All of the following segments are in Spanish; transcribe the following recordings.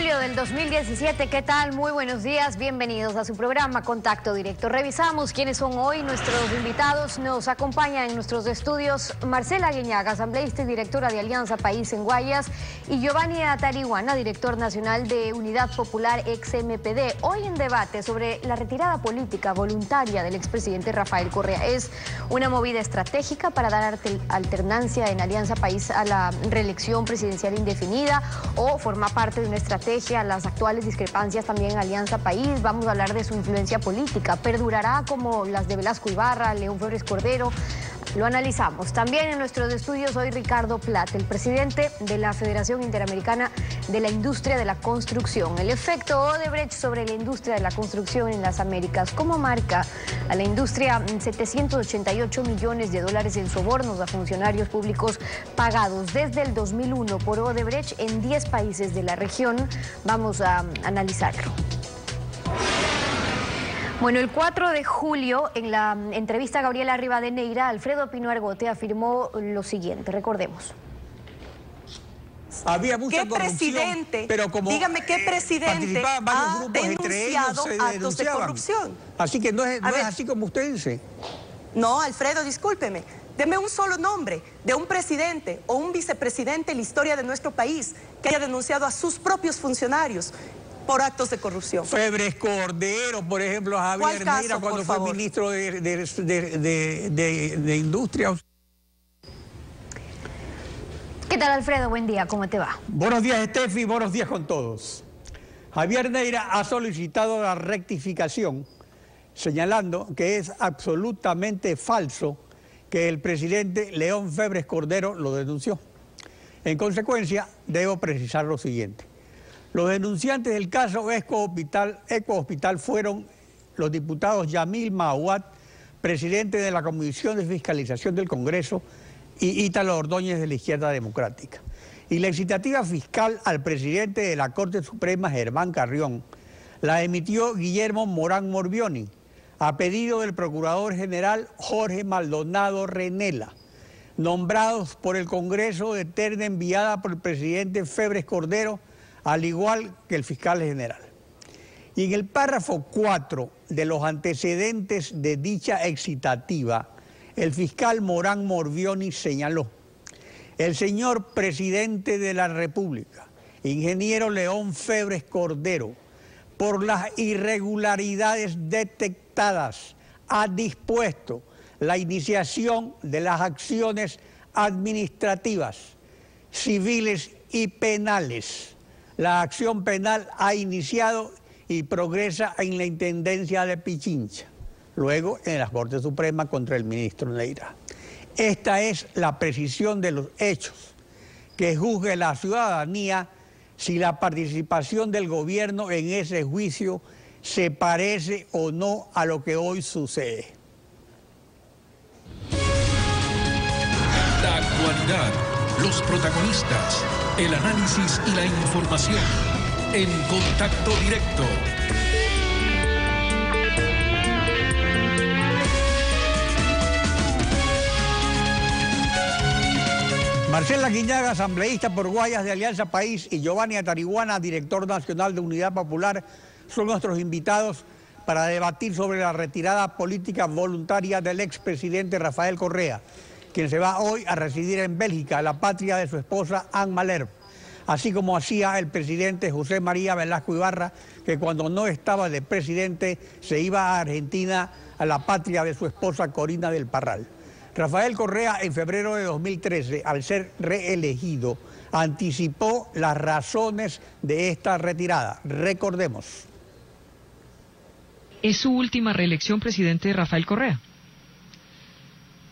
julio del 2017. ¿Qué tal? Muy buenos días. Bienvenidos a su programa Contacto Directo. Revisamos quiénes son hoy nuestros invitados. Nos acompaña en nuestros estudios Marcela Guiñaga, asambleísta y directora de Alianza País en Guayas, y Giovanni Atarihuana, director nacional de Unidad Popular ex-MPD. Hoy en debate sobre la retirada política voluntaria del expresidente Rafael Correa. ¿Es una movida estratégica para dar alternancia en Alianza País a la reelección presidencial indefinida o forma parte de una estrategia, las actuales discrepancias también en Alianza País? Vamos a hablar de su influencia política. ¿Perdurará como las de Velasco Ibarra, León Febres Cordero? Lo analizamos. También en nuestros estudios hoy Ricardo Plat, el presidente de la Federación Interamericana de la Industria de la Construcción. El efecto Odebrecht sobre la industria de la construcción en las Américas. ¿Cómo marca a la industria 788 millones de dólares en sobornos a funcionarios públicos pagados desde el 2001 por Odebrecht en 10 países de la región? Vamos a analizarlo. Bueno, el 4 de julio, en la entrevista a Gabriela Rivadeneira, Alfredo Pino Argote afirmó lo siguiente, recordemos. Había mucha ¿Qué corrupción, presidente, pero como dígame qué presidente ha denunciado actos de corrupción? Así que no es así como usted dice. No, Alfredo, discúlpeme. Deme un solo nombre de un presidente o un vicepresidente en la historia de nuestro país que haya denunciado a sus propios funcionarios por actos de corrupción. Febres Cordero, por ejemplo, Javier Neira, cuando fue ministro de Industria. ¿Qué tal, Alfredo? Buen día, ¿cómo te va? Buenos días, Estefi, buenos días con todos. Javier Neira ha solicitado la rectificación, señalando que es absolutamente falso que el presidente León Febres Cordero lo denunció. En consecuencia, debo precisar lo siguiente. Los denunciantes del caso Eco Hospital fueron los diputados Yamil Mahuat, presidente de la Comisión de Fiscalización del Congreso, y Ítalo Ordóñez de la Izquierda Democrática. Y la excitativa fiscal al presidente de la Corte Suprema, Germán Carrión, la emitió Guillermo Morán Morbioni, a pedido del Procurador General Jorge Maldonado Renela, nombrados por el Congreso de terna enviada por el presidente Febres Cordero, al igual que el fiscal general. Y en el párrafo 4 de los antecedentes de dicha excitativa, el fiscal Morán Morbioni señaló: el señor presidente de la República, ingeniero León Febres Cordero, por las irregularidades detectadas, ha dispuesto la iniciación de las acciones administrativas, civiles y penales. La acción penal ha iniciado y progresa en la Intendencia de Pichincha, luego en la Corte Suprema contra el ministro Neira. Esta es la precisión de los hechos, que juzgue la ciudadanía si la participación del gobierno en ese juicio se parece o no a lo que hoy sucede. La actualidad, los protagonistas, el análisis y la información en Contacto Directo. Marcela Guiñaga, asambleísta por Guayas de Alianza País, y Giovanni Atarihuana, director nacional de Unidad Popular, son nuestros invitados para debatir sobre la retirada política voluntaria del expresidente Rafael Correa, quien se va hoy a residir en Bélgica, la patria de su esposa Anne Malherbe, así como hacía el presidente José María Velasco Ibarra, que cuando no estaba de presidente se iba a Argentina, a la patria de su esposa Corina del Parral. Rafael Correa, en febrero de 2013, al ser reelegido, anticipó las razones de esta retirada. Recordemos. ¿Es su última reelección, presidente Rafael Correa?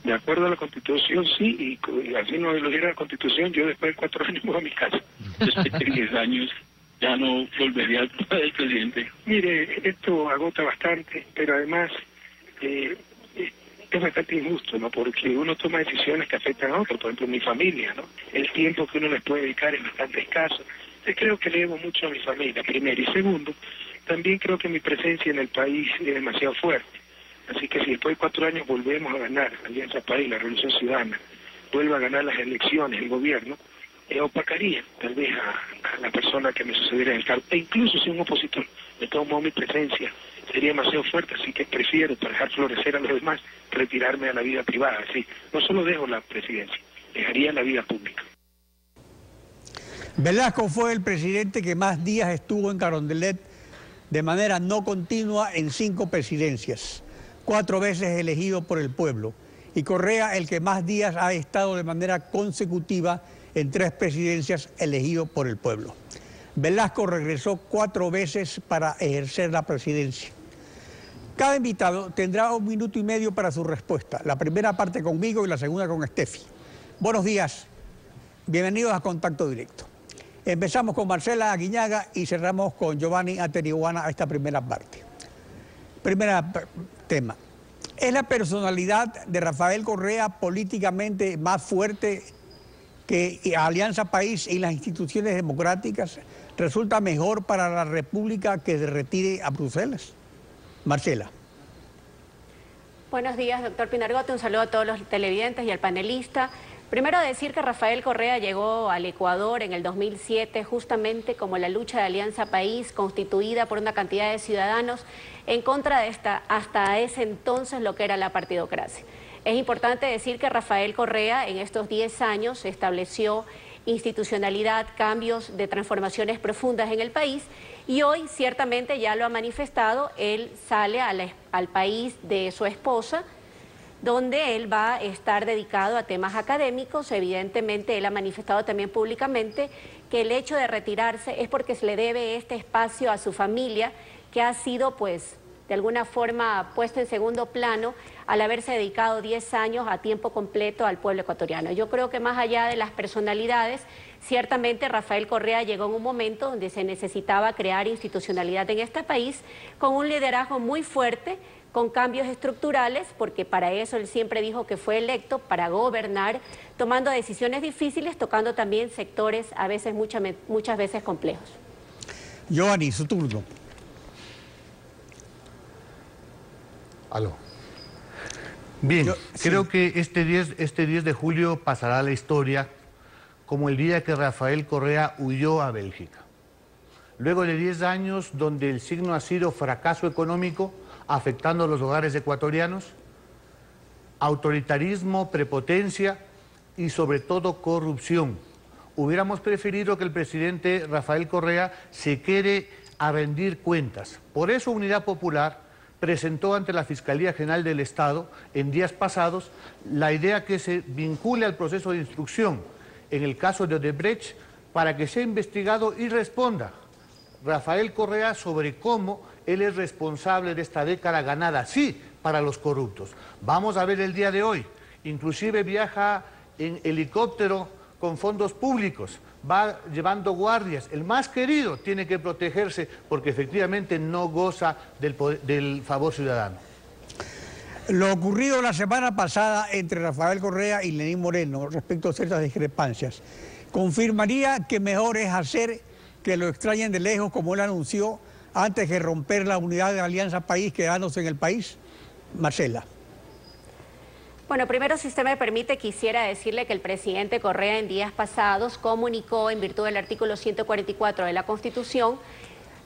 De acuerdo a la Constitución, sí, y así no lo diera la Constitución, yo después de 4 años me voy a mi casa. Después de 10 años ya no volvería al presidente. Mire, esto agota bastante, pero además es bastante injusto, ¿no? Porque uno toma decisiones que afectan a otros, por ejemplo, mi familia, ¿no? El tiempo que uno les puede dedicar es bastante escaso. Entonces creo que le debo mucho a mi familia, primero. Y segundo, también creo que mi presencia en el país es demasiado fuerte. Así que si después de 4 años volvemos a ganar, Alianza País, la Revolución Ciudadana, vuelve a ganar las elecciones, el gobierno, opacaría tal vez a la persona que me sucediera en el cargo, e incluso si un opositor. De todos modos mi presencia sería demasiado fuerte, así que prefiero, para dejar florecer a los demás, retirarme a la vida privada. Así, no solo dejo la presidencia, dejaría la vida pública. Velasco fue el presidente que más días estuvo en Carondelet de manera no continua en 5 presidencias, 4 veces elegido por el pueblo. Y Correa el que más días ha estado de manera consecutiva en 3 presidencias elegido por el pueblo. Velasco regresó 4 veces para ejercer la presidencia. Cada invitado tendrá 1 minuto y medio para su respuesta. La primera parte conmigo y la segunda con Steffi. Buenos días, bienvenidos a Contacto Directo. Empezamos con Marcela Aguiñaga y cerramos con Giovanni Ateniguana a esta primera parte. Primer tema. ¿Es la personalidad de Rafael Correa políticamente más fuerte que Alianza País y las instituciones democráticas? ¿Resulta mejor para la República que se retire a Bruselas? Marcela. Buenos días, doctor Pinargote. Un saludo a todos los televidentes y al panelista. Primero decir que Rafael Correa llegó al Ecuador en el 2007 justamente como la lucha de Alianza País, constituida por una cantidad de ciudadanos en contra de hasta ese entonces lo que era la partidocracia. Es importante decir que Rafael Correa en estos 10 años estableció institucionalidad, cambios de transformaciones profundas en el país y hoy ciertamente ya lo ha manifestado. Él sale al país de su esposa, donde él va a estar dedicado a temas académicos. Evidentemente él ha manifestado también públicamente que el hecho de retirarse es porque se le debe este espacio a su familia, que ha sido pues de alguna forma puesto en segundo plano al haberse dedicado 10 años a tiempo completo al pueblo ecuatoriano. Yo creo que más allá de las personalidades, ciertamente Rafael Correa llegó en un momento donde se necesitaba crear institucionalidad en este país con un liderazgo muy fuerte, con cambios estructurales, porque para eso él siempre dijo que fue electo, para gobernar, tomando decisiones difíciles, tocando también sectores a veces, muchas veces complejos. Giovanni, su turno. Aló. Bien, creo que este 10 de julio pasará a la historia como el día que Rafael Correa huyó a Bélgica. Luego de 10 años donde el signo ha sido fracaso económico, afectando a los hogares ecuatorianos, autoritarismo, prepotencia y sobre todo corrupción. Hubiéramos preferido que el presidente Rafael Correa se quede a rendir cuentas. Por eso Unidad Popular presentó ante la Fiscalía General del Estado en días pasados la idea que se vincule al proceso de instrucción en el caso de Odebrecht para que sea investigado y responda Rafael Correa sobre cómo él es responsable de esta década ganada, sí, para los corruptos. Vamos a ver el día de hoy. Inclusive viaja en helicóptero con fondos públicos, va llevando guardias. El más querido tiene que protegerse porque efectivamente no goza del favor ciudadano. Lo ocurrido la semana pasada entre Rafael Correa y Lenín Moreno respecto a ciertas discrepancias, ¿confirmaría que mejor es hacer que lo extrañen de lejos como él anunció antes que romper la unidad de Alianza País quedándose en el país? Marcela. Bueno, primero, si usted me permite, quisiera decirle que el presidente Correa en días pasados comunicó, en virtud del artículo 144 de la Constitución,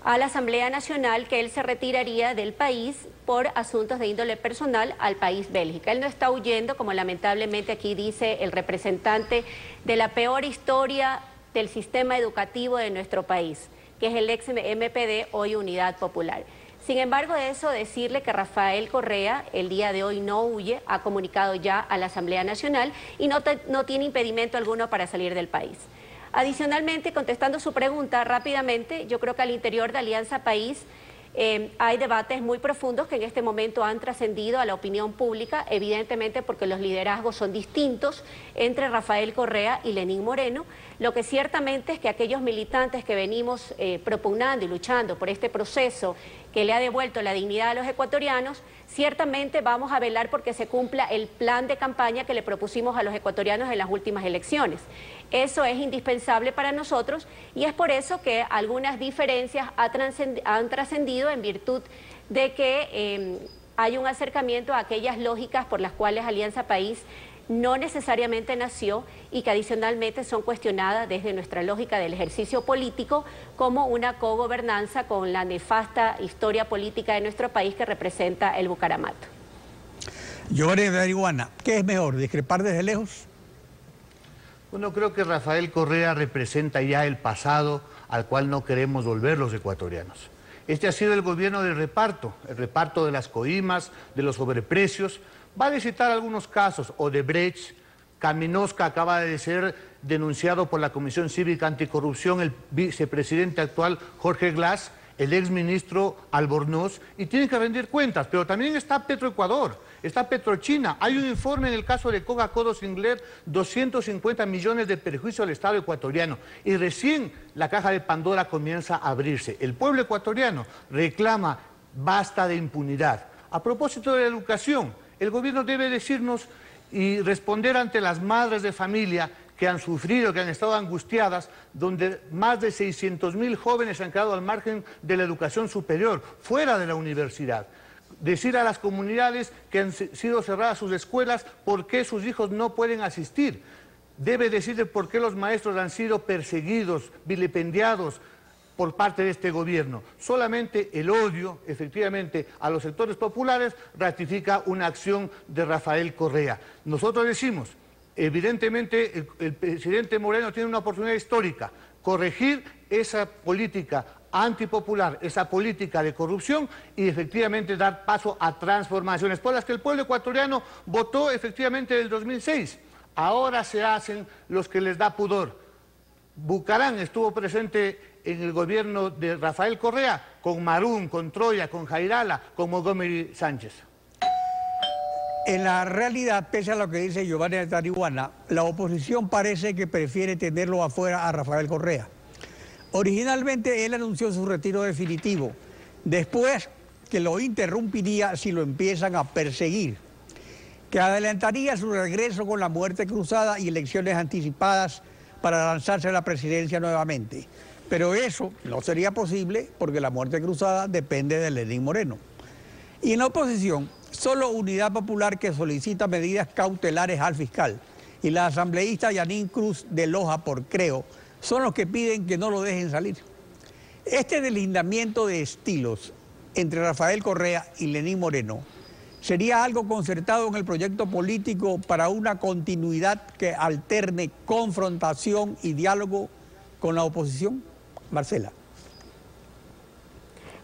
a la Asamblea Nacional que él se retiraría del país por asuntos de índole personal al país Bélgica. Él no está huyendo, como lamentablemente aquí dice el representante, de la peor historia del sistema educativo de nuestro país, que es el ex MPD, hoy Unidad Popular. Sin embargo, de eso decirle que Rafael Correa el día de hoy no huye, ha comunicado ya a la Asamblea Nacional y no tiene impedimento alguno para salir del país. Adicionalmente, contestando su pregunta rápidamente, yo creo que al interior de Alianza País hay debates muy profundos que en este momento han trascendido a la opinión pública, evidentemente porque los liderazgos son distintos entre Rafael Correa y Lenín Moreno. Lo que ciertamente es que aquellos militantes que venimos propugnando y luchando por este proceso que le ha devuelto la dignidad a los ecuatorianos, ciertamente vamos a velar porque se cumpla el plan de campaña que le propusimos a los ecuatorianos en las últimas elecciones. Eso es indispensable para nosotros y es por eso que algunas diferencias han trascendido en virtud de que hay un acercamiento a aquellas lógicas por las cuales Alianza País no necesariamente nació y que adicionalmente son cuestionadas desde nuestra lógica del ejercicio político como una cogobernanza con la nefasta historia política de nuestro país que representa el Bucaramato. Giovanni Tarihuana, ¿qué es mejor, discrepar desde lejos? Bueno, creo que Rafael Correa representa ya el pasado al cual no queremos volver los ecuatorianos. Este ha sido el gobierno del reparto, el reparto de las coimas, de los sobreprecios. Vale a citar algunos casos: Odebrecht, Caminosca acaba de ser denunciado por la Comisión Cívica Anticorrupción, el vicepresidente actual Jorge Glass, el exministro Albornoz, y tienen que rendir cuentas. Pero también está Petroecuador, está Petrochina. Hay un informe en el caso de Coca-Cola Singler, 250 millones de perjuicio al Estado ecuatoriano. Y recién la caja de Pandora comienza a abrirse. El pueblo ecuatoriano reclama basta de impunidad. A propósito de la educación, el gobierno debe decirnos y responder ante las madres de familia que han sufrido, que han estado angustiadas, donde más de 600.000 jóvenes han quedado al margen de la educación superior, fuera de la universidad. Decir a las comunidades que han sido cerradas sus escuelas, por qué sus hijos no pueden asistir. Debe decirle por qué los maestros han sido perseguidos, vilipendiados por parte de este gobierno. Solamente el odio, efectivamente, a los sectores populares ratifica una acción de Rafael Correa. Nosotros decimos, evidentemente, el presidente Moreno tiene una oportunidad histórica, corregir esa política antipopular, esa política de corrupción y efectivamente dar paso a transformaciones por las que el pueblo ecuatoriano votó efectivamente en el 2006. Ahora se hacen los que les da pudor. Bucarán estuvo presente en el gobierno de Rafael Correa con Marún, con Troya, con Jairala, con Montgomery Sánchez. En la realidad, pese a lo que dice Giovanni Tarihuana, la oposición parece que prefiere tenerlo afuera a Rafael Correa. Originalmente él anunció su retiro definitivo, después que lo interrumpiría si lo empiezan a perseguir, que adelantaría su regreso con la muerte cruzada y elecciones anticipadas para lanzarse a la presidencia nuevamente. Pero eso no sería posible porque la muerte cruzada depende de Lenín Moreno. Y en la oposición, solo Unidad Popular, que solicita medidas cautelares al fiscal, y la asambleísta Yanín Cruz de Loja por Creo, son los que piden que no lo dejen salir. Este deslindamiento de estilos entre Rafael Correa y Lenín Moreno sería algo concertado en el proyecto político para una continuidad que alterne confrontación y diálogo con la oposición. Marcela.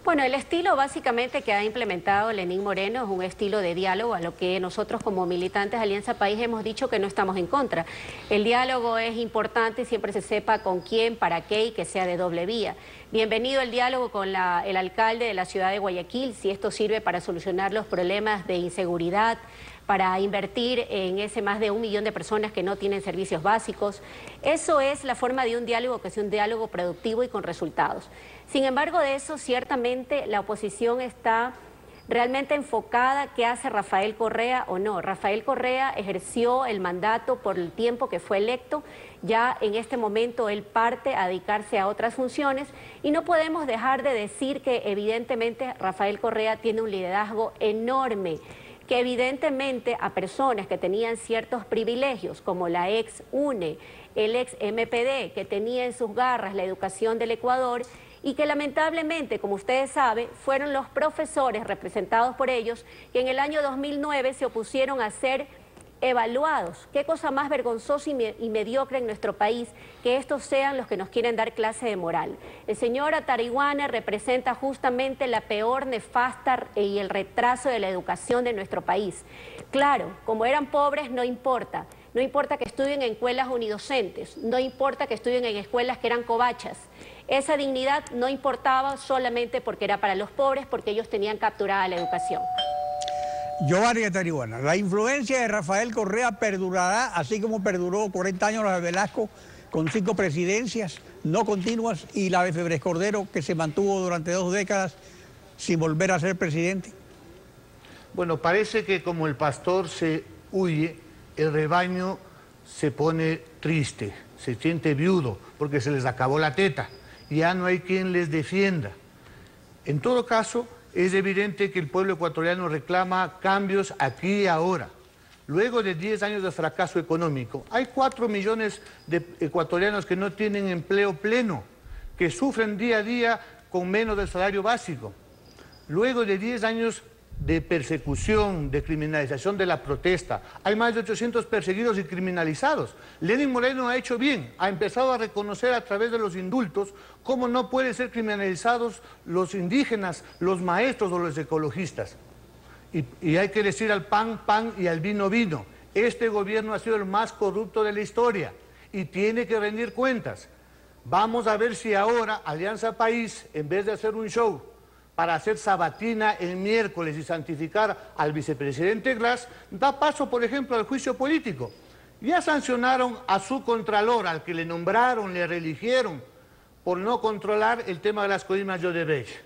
Bueno, el estilo básicamente que ha implementado Lenín Moreno es un estilo de diálogo a lo que nosotros como militantes de Alianza País hemos dicho que no estamos en contra. El diálogo es importante, siempre se sepa con quién, para qué y que sea de doble vía. Bienvenido el diálogo con el alcalde de la ciudad de Guayaquil, si esto sirve para solucionar los problemas de inseguridad, para invertir en ese más de 1 millón de personas que no tienen servicios básicos. Eso es la forma de un diálogo que sea un diálogo productivo y con resultados. Sin embargo, de eso ciertamente la oposición está realmente enfocada qué hace Rafael Correa o no. Rafael Correa ejerció el mandato por el tiempo que fue electo, ya en este momento él parte a dedicarse a otras funciones y no podemos dejar de decir que evidentemente Rafael Correa tiene un liderazgo enorme, que evidentemente a personas que tenían ciertos privilegios, como la ex UNE, el ex MPD, que tenía en sus garras la educación del Ecuador, y que lamentablemente, como ustedes saben, fueron los profesores representados por ellos que en el año 2009 se opusieron a ser evaluados. Qué cosa más vergonzosa y mediocre en nuestro país que estos sean los que nos quieren dar clase de moral. El señor Tarihuana representa justamente la peor nefasta y el retraso de la educación de nuestro país. Claro, como eran pobres no importa. No importa que estudien en escuelas unidocentes, no importa que estudien en escuelas que eran covachas. Esa dignidad no importaba solamente porque era para los pobres, porque ellos tenían capturada la educación. Giovanni Tarihuana, la influencia de Rafael Correa perdurará, así como perduró 40 años la de Velasco, con 5 presidencias no continuas, y la de Febres Cordero, que se mantuvo durante 2 décadas sin volver a ser presidente. Bueno, parece que como el pastor se huye, el rebaño se pone triste, se siente viudo, porque se les acabó la teta. Ya no hay quien les defienda. En todo caso, es evidente que el pueblo ecuatoriano reclama cambios aquí y ahora. luego de 10 años de fracaso económico. Hay 4 millones de ecuatorianos que no tienen empleo pleno, que sufren día a día con menos del salario básico. Luego de 10 años de persecución, de criminalización de la protesta, hay más de 800 perseguidos y criminalizados. Lenín Moreno ha hecho bien, ha empezado a reconocer a través de los indultos cómo no pueden ser criminalizados los indígenas, los maestros o los ecologistas. Y hay que decir al pan, pan y al vino, vino. Este gobierno ha sido el más corrupto de la historia y tiene que rendir cuentas. Vamos a ver si ahora Alianza País, en vez de hacer un show para hacer sabatina el miércoles y santificar al vicepresidente Glass, da paso, por ejemplo, al juicio político. Ya sancionaron a su contralor, al que le nombraron, le reeligieron, por no controlar el tema de las coimas de Odebrecht.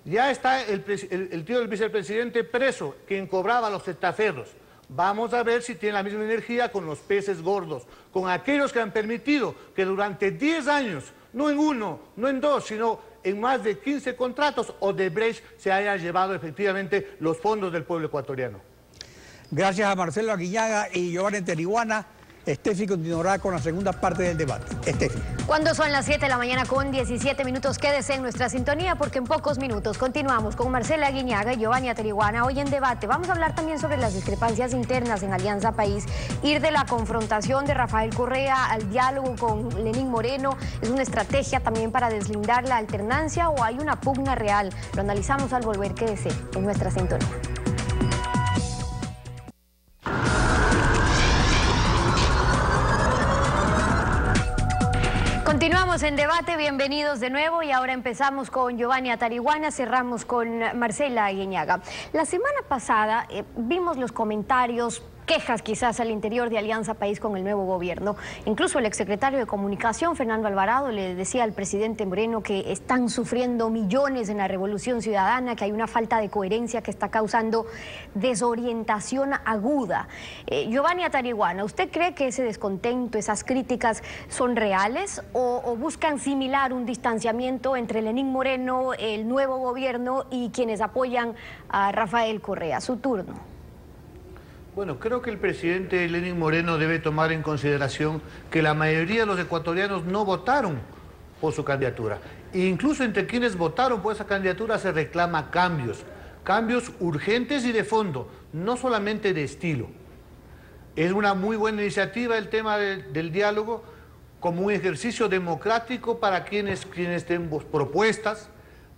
Ya está el tío del vicepresidente preso, quien cobraba los testaferros. Vamos a ver si tiene la misma energía con los peces gordos, con aquellos que han permitido que durante 10 años, no en uno, no en dos, sino en más de 15 contratos, Odebrecht se haya llevado efectivamente los fondos del pueblo ecuatoriano. Gracias a Marcelo Aguiñaga y Giovanni Tarihuana. Estefi continuará con la segunda parte del debate. Estefi. Cuando son las 7 de la mañana con 17 minutos, quédese en nuestra sintonía porque en pocos minutos continuamos con Marcela Aguiñaga y Giovanni Tarihuana. Hoy en debate vamos a hablar también sobre las discrepancias internas en Alianza País, ir de la confrontación de Rafael Correa al diálogo con Lenín Moreno. ¿Es una estrategia también para deslindar la alternancia o hay una pugna real? Lo analizamos al volver. Quédese en nuestra sintonía. Continuamos en debate, bienvenidos de nuevo y ahora empezamos con Giovanni Tarihuana, cerramos con Marcela Aguiñaga. La semana pasada vimos los comentarios, quejas quizás al interior de Alianza País con el nuevo gobierno. Incluso el exsecretario de Comunicación, Fernando Alvarado, le decía al presidente Moreno que están sufriendo millones en la Revolución Ciudadana, que hay una falta de coherencia que está causando desorientación aguda. Giovanni Tarihuana, ¿usted cree que ese descontento, esas críticas son reales o buscan similar un distanciamiento entre Lenín Moreno, el nuevo gobierno y quienes apoyan a Rafael Correa? Su turno. Bueno, creo que el presidente Lenín Moreno debe tomar en consideración que la mayoría de los ecuatorianos no votaron por su candidatura. E incluso entre quienes votaron por esa candidatura se reclama cambios, cambios urgentes y de fondo, no solamente de estilo. Es una muy buena iniciativa el tema del diálogo como un ejercicio democrático para quienes tenemos propuestas,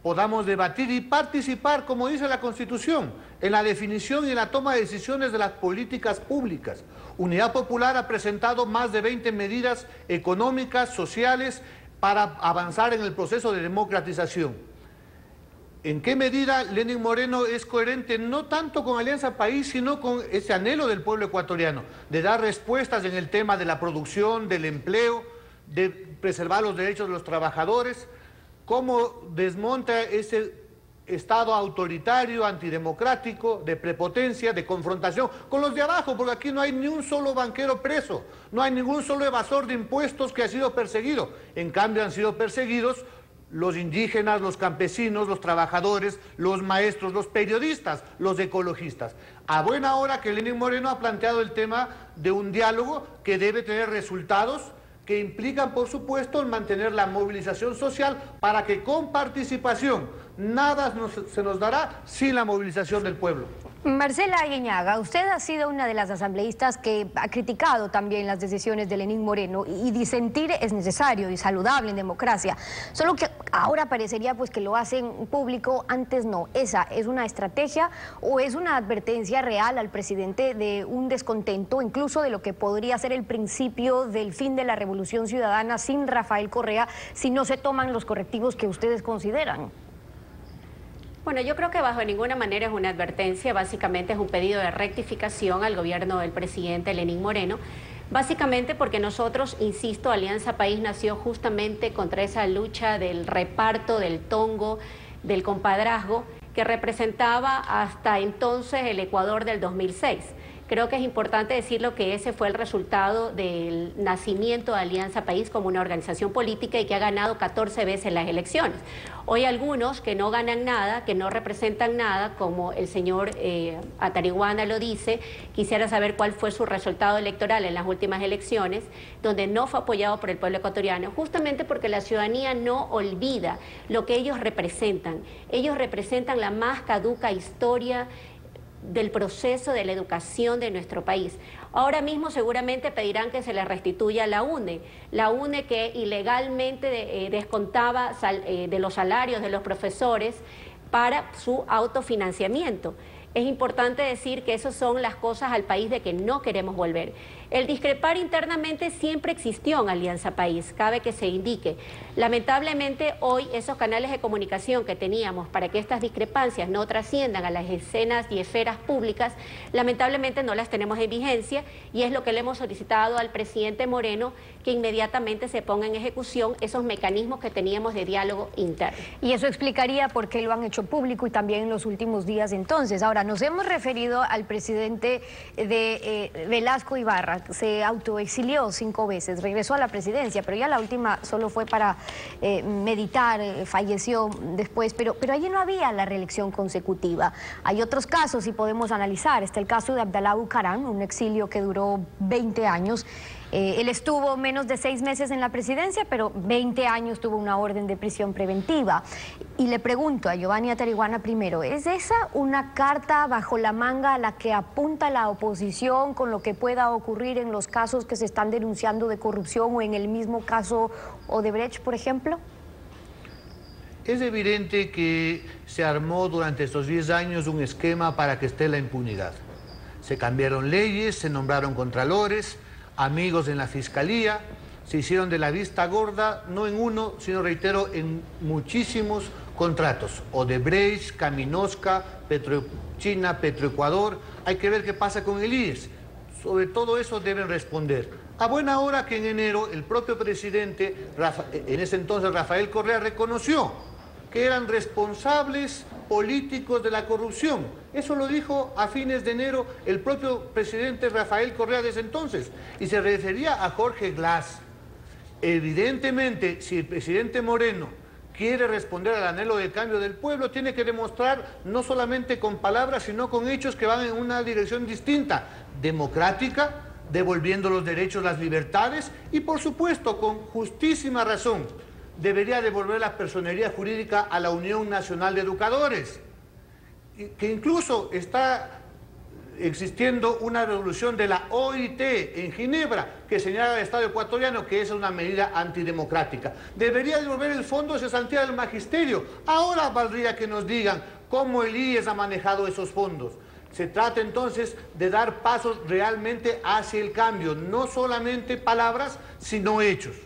podamos debatir y participar, como dice la Constitución, en la definición y en la toma de decisiones de las políticas públicas. Unidad Popular ha presentado más de 20 medidas económicas, sociales, para avanzar en el proceso de democratización. ¿En qué medida Lenín Moreno es coherente no tanto con Alianza País, sino con ese anhelo del pueblo ecuatoriano, de dar respuestas en el tema de la producción, del empleo, de preservar los derechos de los trabajadores? ¿Cómo desmonta ese Estado autoritario, antidemocrático, de prepotencia, de confrontación con los de abajo? Porque aquí no hay ni un solo banquero preso, no hay ningún solo evasor de impuestos que ha sido perseguido. En cambio han sido perseguidos los indígenas, los campesinos, los trabajadores, los maestros, los periodistas, los ecologistas. A buena hora que Lenín Moreno ha planteado el tema de un diálogo que debe tener resultados que implican, por supuesto, mantener la movilización social para que con participación nada se nos dará sin la movilización del pueblo. Marcela Aguiñaga, usted ha sido una de las asambleístas que ha criticado también las decisiones de Lenín Moreno y disentir es necesario y saludable en democracia, solo que ahora parecería pues que lo hacen público, antes no. ¿Esa es una estrategia o es una advertencia real al presidente de un descontento, incluso de lo que podría ser el principio del fin de la Revolución Ciudadana sin Rafael Correa, si no se toman los correctivos que ustedes consideran? Bueno, yo creo que bajo ninguna manera es una advertencia, básicamente es un pedido de rectificación al gobierno del presidente Lenín Moreno, básicamente porque nosotros, insisto, Alianza País nació justamente contra esa lucha del reparto, del tongo, del compadrazgo, que representaba hasta entonces el Ecuador del 2006. Creo que es importante decirlo que ese fue el resultado del nacimiento de Alianza País como una organización política y que ha ganado 14 veces las elecciones. Hoy algunos que no ganan nada, que no representan nada, como el señor Atariguana lo dice, quisiera saber cuál fue su resultado electoral en las últimas elecciones, donde no fue apoyado por el pueblo ecuatoriano, justamente porque la ciudadanía no olvida lo que ellos representan. Ellos representan la más caduca historia del proceso de la educación de nuestro país. Ahora mismo seguramente pedirán que se les restituya la UNE que ilegalmente descontaba de los salarios de los profesores para su autofinanciamiento. Es importante decir que esas son las cosas al país de que no queremos volver. El discrepar internamente siempre existió en Alianza País, cabe que se indique. Lamentablemente hoy esos canales de comunicación que teníamos para que estas discrepancias no trasciendan a las escenas y esferas públicas, lamentablemente no las tenemos en vigencia y es lo que le hemos solicitado al presidente Moreno, que inmediatamente se ponga en ejecución esos mecanismos que teníamos de diálogo interno. Y eso explicaría por qué lo han hecho público y también en los últimos días entonces. Ahora, nos hemos referido al presidente de Velasco Ibarra, se autoexilió 5 veces, regresó a la presidencia, pero ya la última solo fue para meditar, falleció después, pero allí no había la reelección consecutiva. Hay otros casos y podemos analizar, está el caso de Abdalá Bucaram, un exilio que duró 20 años. Él estuvo menos de 6 meses en la presidencia, pero 20 años tuvo una orden de prisión preventiva. Y le pregunto a Giovanni Atariguana primero, ¿es esa una carta bajo la manga a la que apunta la oposición con lo que pueda ocurrir en los casos que se están denunciando de corrupción o en el mismo caso Odebrecht, por ejemplo? Es evidente que se armó durante estos 10 años un esquema para que esté la impunidad. Se cambiaron leyes, se nombraron contralores, amigos en la Fiscalía, se hicieron de la vista gorda, no en uno, sino reitero, en muchísimos contratos. Odebrecht, Caminosca, Petrochina, Petroecuador, hay que ver qué pasa con el IES. Sobre todo eso deben responder. A buena hora que en enero el propio presidente, en ese entonces Rafael Correa, reconoció que eran responsables políticos de la corrupción. Eso lo dijo a fines de enero el propio presidente Rafael Correa de ese entonces, y se refería a Jorge Glass. Evidentemente, si el presidente Moreno quiere responder al anhelo del cambio del pueblo, tiene que demostrar no solamente con palabras, sino con hechos que van en una dirección distinta, democrática, devolviendo los derechos, las libertades, y por supuesto, con justísima razón, debería devolver la personería jurídica a la Unión Nacional de Educadores, que incluso está existiendo una resolución de la OIT en Ginebra que señala al Estado ecuatoriano que es una medida antidemocrática. Debería devolver el fondo de cesantía del magisterio. Ahora valdría que nos digan cómo el IES ha manejado esos fondos. Se trata entonces de dar pasos realmente hacia el cambio, no solamente palabras, sino hechos.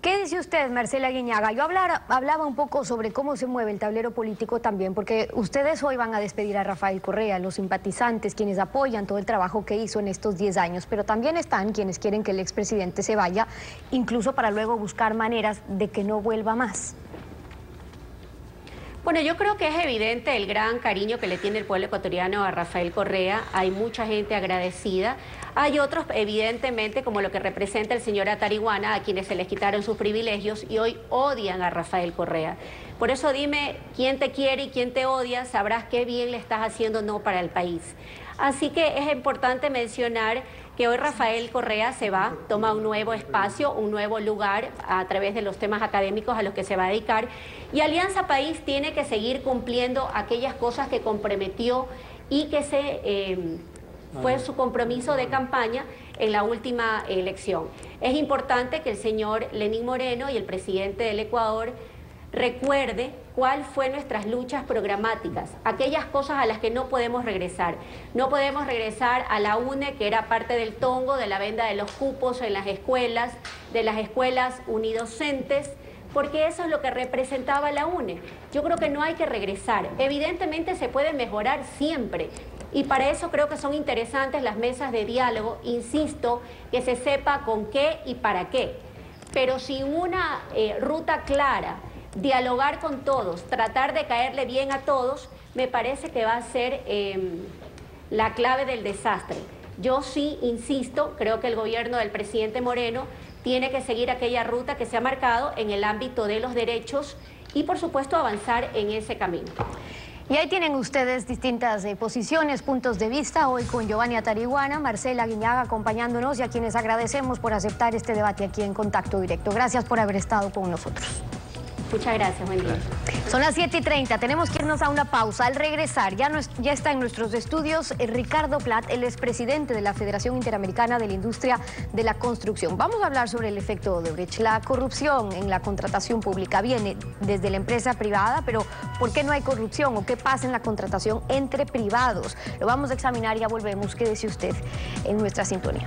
¿Qué dice usted, Marcela Aguiñaga? Yo hablaba un poco sobre cómo se mueve el tablero político también, porque ustedes hoy van a despedir a Rafael Correa, los simpatizantes, quienes apoyan todo el trabajo que hizo en estos 10 años, pero también están quienes quieren que el expresidente se vaya, incluso para luego buscar maneras de que no vuelva más. Bueno, yo creo que es evidente el gran cariño que le tiene el pueblo ecuatoriano a Rafael Correa. Hay mucha gente agradecida. Hay otros, evidentemente, como lo que representa el señor Atariguana, a quienes se les quitaron sus privilegios y hoy odian a Rafael Correa. Por eso dime quién te quiere y quién te odia, sabrás qué bien le estás haciendo no para el país. Así que es importante mencionar que hoy Rafael Correa se va, toma un nuevo espacio, un nuevo lugar a través de los temas académicos a los que se va a dedicar, y Alianza País tiene que seguir cumpliendo aquellas cosas que comprometió y que fue su compromiso de campaña en la última elección. Es importante que el señor Lenín Moreno y el presidente del Ecuador recuerde cuál fue nuestras luchas programáticas, aquellas cosas a las que no podemos regresar. No podemos regresar a la UNE, que era parte del tongo, de la venda de los cupos en las escuelas, de las escuelas unidocentes, porque eso es lo que representaba la UNE. Yo creo que no hay que regresar. Evidentemente se puede mejorar siempre, y para eso creo que son interesantes las mesas de diálogo, insisto, que se sepa con qué y para qué, pero sin una ruta clara, dialogar con todos, tratar de caerle bien a todos, me parece que va a ser la clave del desastre. Yo sí insisto, creo que el gobierno del presidente Moreno tiene que seguir aquella ruta que se ha marcado en el ámbito de los derechos y, por supuesto, avanzar en ese camino. Y ahí tienen ustedes distintas posiciones, puntos de vista, hoy con Giovanni Atariguana, Marcela Aguiñaga acompañándonos y a quienes agradecemos por aceptar este debate aquí en Contacto Directo. Gracias por haber estado con nosotros. Muchas gracias, buen día. Son las 7:30, tenemos que irnos a una pausa. Al regresar, ya está en nuestros estudios Ricardo Plat, el expresidente de la Federación Interamericana de la Industria de la Construcción. Vamos a hablar sobre el efecto Odebrecht. La corrupción en la contratación pública viene desde la empresa privada, pero ¿por qué no hay corrupción o qué pasa en la contratación entre privados? Lo vamos a examinar, ya volvemos. Quédese usted en nuestra sintonía.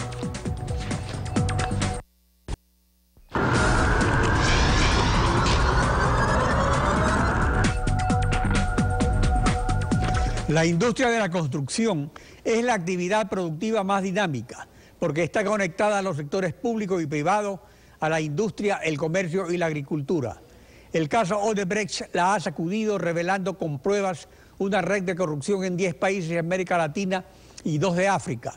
La industria de la construcción es la actividad productiva más dinámica porque está conectada a los sectores público y privado, a la industria, el comercio y la agricultura. El caso Odebrecht la ha sacudido revelando con pruebas una red de corrupción en 10 países de América Latina y 2 de África,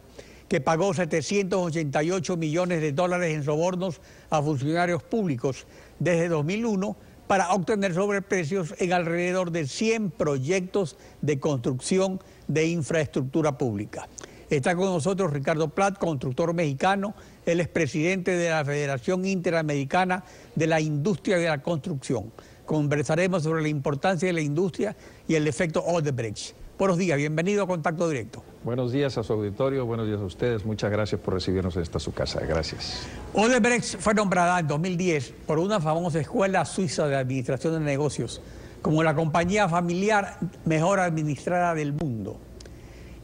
que pagó 788 millones de dólares en sobornos a funcionarios públicos desde 2001 para obtener sobreprecios en alrededor de 100 proyectos de construcción de infraestructura pública. Está con nosotros Ricardo Plat, constructor mexicano, él es presidente de la Federación Interamericana de la Industria de la Construcción. Conversaremos sobre la importancia de la industria y el efecto Odebrecht. Buenos días, bienvenido a Contacto Directo. Buenos días a su auditorio, buenos días a ustedes. Muchas gracias por recibirnos en esta su casa. Gracias. Odebrecht fue nombrada en 2010 por una famosa escuela suiza de administración de negocios como la compañía familiar mejor administrada del mundo.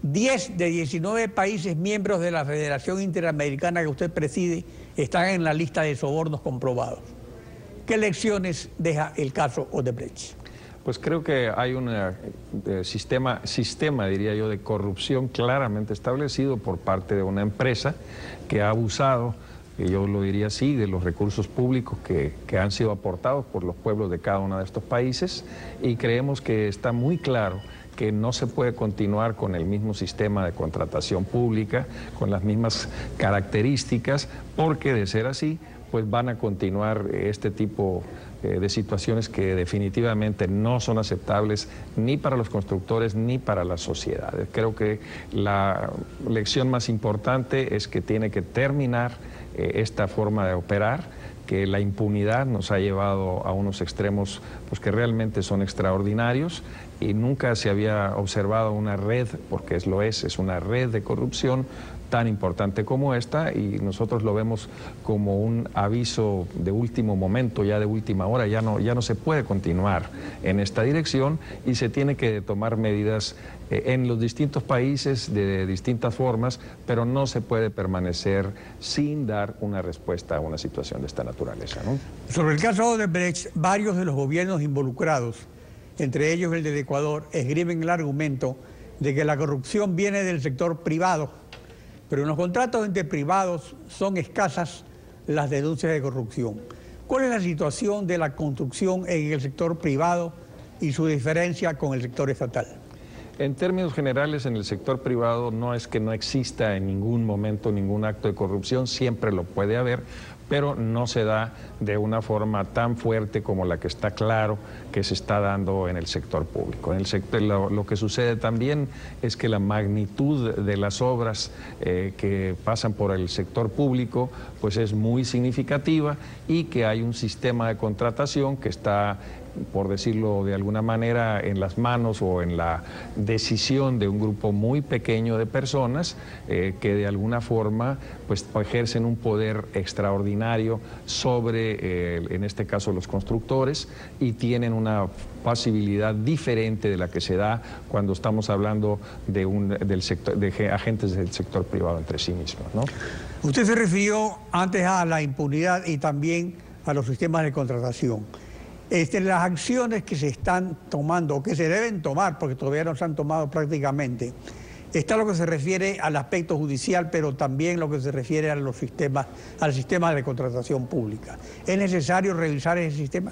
10 de 19 países miembros de la Federación Interamericana que usted preside están en la lista de sobornos comprobados. ¿Qué lecciones deja el caso Odebrecht? Pues creo que hay un sistema, diría yo, de corrupción claramente establecido por parte de una empresa que ha abusado, yo lo diría así, de los recursos públicos que han sido aportados por los pueblos de cada uno de estos países, y creemos que está muy claro que no se puede continuar con el mismo sistema de contratación pública, con las mismas características, porque de ser así, pues van a continuar este tipo de situaciones que definitivamente no son aceptables ni para los constructores ni para las sociedades. Creo que la lección más importante es que tiene que terminar esta forma de operar, que la impunidad nos ha llevado a unos extremos pues, que realmente son extraordinarios, y nunca se había observado una red, porque es una red de corrupción tan importante como esta, y nosotros lo vemos como un aviso de último momento, ya de última hora. Ya no se puede continuar en esta dirección y se tiene que tomar medidas en los distintos países de distintas formas, pero no se puede permanecer sin dar una respuesta a una situación de esta naturaleza, ¿no? Sobre el caso Odebrecht, varios de los gobiernos involucrados, entre ellos el del Ecuador, esgrimen el argumento de que la corrupción viene del sector privado, pero en los contratos entre privados son escasas las denuncias de corrupción. ¿Cuál es la situación de la construcción en el sector privado y su diferencia con el sector estatal? En términos generales, en el sector privado no es que no exista en ningún momento ningún acto de corrupción, siempre lo puede haber, pero no se da de una forma tan fuerte como la que está claro que se está dando en el sector público. En el sector, lo que sucede también es que la magnitud de las obras que pasan por el sector público pues es muy significativa, y que hay un sistema de contratación que está, por decirlo de alguna manera, en las manos o en la decisión de un grupo muy pequeño de personas que de alguna forma pues ejercen un poder extraordinario sobre, en este caso, los constructores, y tienen una posibilidad diferente de la que se da cuando estamos hablando de agentes del sector privado entre sí mismos, ¿no? Usted se refirió antes a la impunidad y también a los sistemas de contratación. Las acciones que se están tomando, o que se deben tomar, porque todavía no se han tomado prácticamente, está lo que se refiere al aspecto judicial, pero también lo que se refiere a los sistemas, al sistema de contratación pública. ¿Es necesario revisar ese sistema?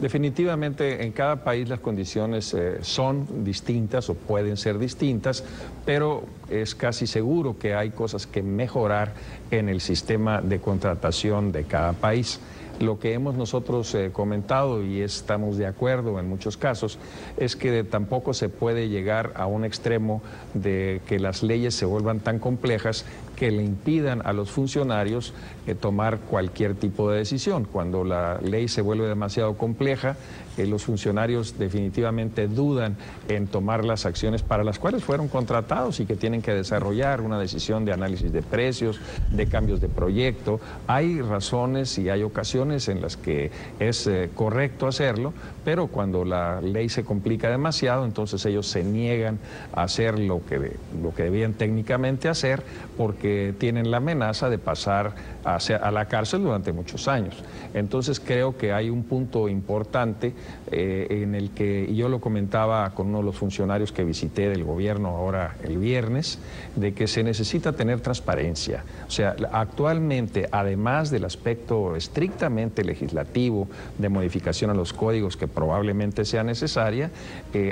Definitivamente en cada país las condiciones son distintas o pueden ser distintas, pero es casi seguro que hay cosas que mejorar en el sistema de contratación de cada país. Lo que hemos nosotros comentado, y estamos de acuerdo en muchos casos, es que tampoco se puede llegar a un extremo de que las leyes se vuelvan tan complejas que le impidan a los funcionarios tomar cualquier tipo de decisión. Cuando la ley se vuelve demasiado compleja, los funcionarios definitivamente dudan en tomar las acciones para las cuales fueron contratados y que tienen que desarrollar una decisión de análisis de precios, de cambios de proyecto. Hay razones y hay ocasiones en las que es correcto hacerlo, pero cuando la ley se complica demasiado, entonces ellos se niegan a hacer lo que debían técnicamente hacer, porque tienen la amenaza de pasar a la cárcel durante muchos años. Entonces creo que hay un punto importante en el que, y yo lo comentaba con uno de los funcionarios que visité del gobierno ahora el viernes, de que se necesita tener transparencia. O sea, actualmente, además del aspecto estrictamente legislativo de modificación a los códigos que probablemente sea necesaria,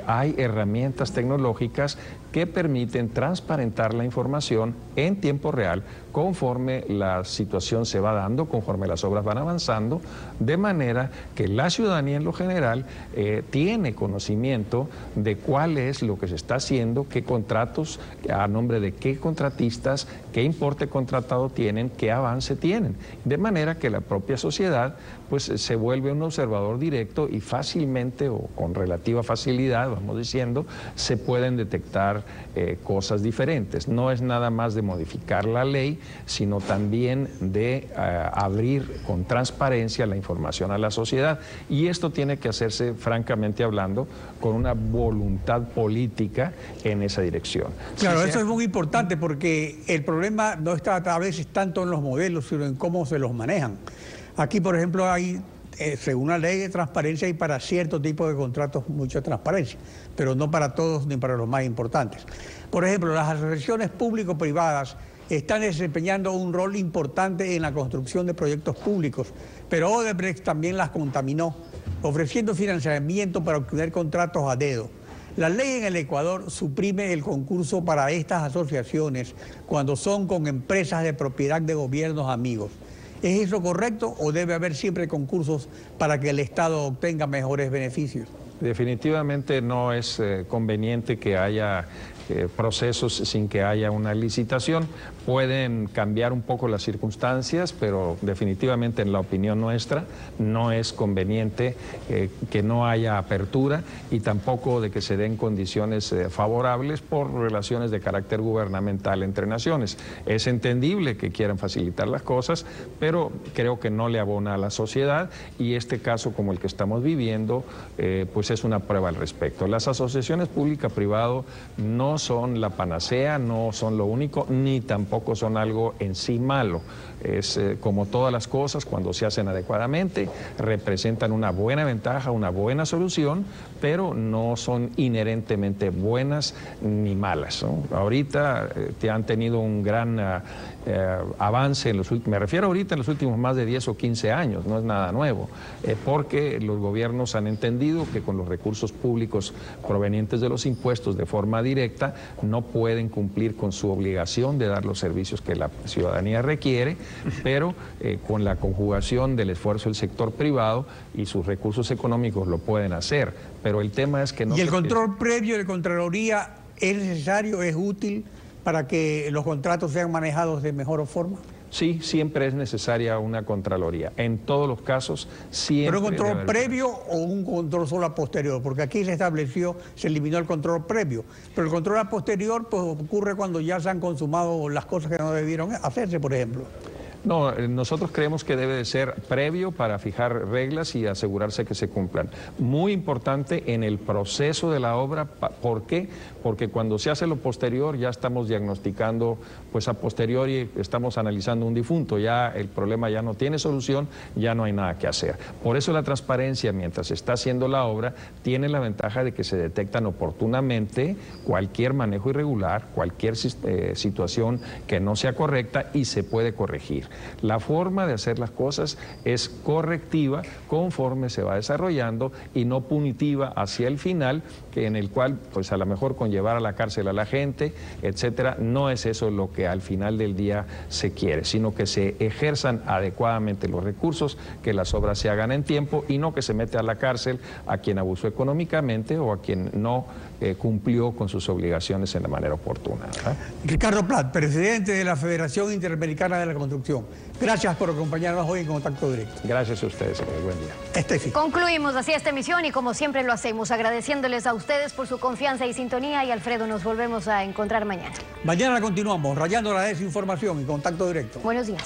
hay herramientas tecnológicas que permiten transparentar la información en tiempo real conforme la situación se va dando, conforme las obras van avanzando, de manera que la ciudadanía en lo general tiene conocimiento de cuál es lo que se está haciendo, qué contratos, a nombre de qué contratistas, qué importe contratado tienen, qué avance tienen, de manera que la propia sociedad pues se vuelve un observador directo y fácilmente o con relativa facilidad, vamos diciendo, se pueden detectar cosas diferentes. No es nada más de modificar la ley, sino también de abrir con transparencia la información a la sociedad. Y esto tiene que hacerse, francamente hablando, con una voluntad política en esa dirección. Claro, eso es muy importante porque el problema no está a veces tanto en los modelos, sino en cómo se los manejan. Aquí, por ejemplo, hay, según la ley de transparencia, y para cierto tipo de contratos mucha transparencia, pero no para todos ni para los más importantes. Por ejemplo, las asociaciones público-privadas están desempeñando un rol importante en la construcción de proyectos públicos, pero Odebrecht también las contaminó, ofreciendo financiamiento para obtener contratos a dedo. La ley en el Ecuador suprime el concurso para estas asociaciones cuando son con empresas de propiedad de gobiernos amigos. ¿Es eso correcto o debe haber siempre concursos para que el Estado obtenga mejores beneficios? Definitivamente no es conveniente que haya procesos sin que haya una licitación. Pueden cambiar un poco las circunstancias, pero definitivamente en la opinión nuestra no es conveniente que no haya apertura y tampoco de que se den condiciones favorables por relaciones de carácter gubernamental entre naciones. Es entendible que quieran facilitar las cosas, pero creo que no le abona a la sociedad y este caso como el que estamos viviendo pues es una prueba al respecto. Las asociaciones pública-privado no son la panacea, no son lo único, ni tampoco son algo en sí malo. Es como todas las cosas, cuando se hacen adecuadamente, representan una buena ventaja, una buena solución, pero no son inherentemente buenas ni malas, ¿no? Ahorita han tenido un gran avance, me refiero ahorita en los últimos más de 10 o 15 años, no es nada nuevo, porque los gobiernos han entendido que con los recursos públicos provenientes de los impuestos de forma directa no pueden cumplir con su obligación de dar los servicios que la ciudadanía requiere, pero con la conjugación del esfuerzo del sector privado y sus recursos económicos lo pueden hacer, pero el tema es que no... ¿Y el control previo de Contraloría es necesario, es útil para que los contratos sean manejados de mejor forma? Sí, siempre es necesaria una Contraloría. En todos los casos, siempre... ¿Pero un control previo o un control solo a posterior? Porque aquí se estableció, se eliminó el control previo. Pero el control a posterior pues, ocurre cuando ya se han consumado las cosas que no debieron hacerse, por ejemplo. No, nosotros creemos que debe de ser previo para fijar reglas y asegurarse que se cumplan. Muy importante en el proceso de la obra, ¿por qué? Porque cuando se hace lo posterior ya estamos diagnosticando, pues a posteriori estamos analizando un difunto, ya el problema ya no tiene solución, ya no hay nada que hacer. Por eso la transparencia, mientras se está haciendo la obra, tiene la ventaja de que se detectan oportunamente cualquier manejo irregular, cualquier situación que no sea correcta y se puede corregir. La forma de hacer las cosas es correctiva conforme se va desarrollando y no punitiva hacia el final, que en el cual pues a lo mejor con llevar a la cárcel a la gente, etcétera, no es eso lo que al final del día se quiere, sino que se ejerzan adecuadamente los recursos, que las obras se hagan en tiempo y no que se mete a la cárcel a quien abusó económicamente o a quien no cumplió con sus obligaciones en la manera oportuna. Ricardo Prat, presidente de la Federación Interamericana de la Construcción. Gracias por acompañarnos hoy en Contacto Directo. Gracias a ustedes, buen día. Estefi. Concluimos así esta emisión y como siempre lo hacemos, agradeciéndoles a ustedes por su confianza y sintonía, y Alfredo, nos volvemos a encontrar mañana. Mañana continuamos rayando la desinformación y Contacto Directo. Buenos días.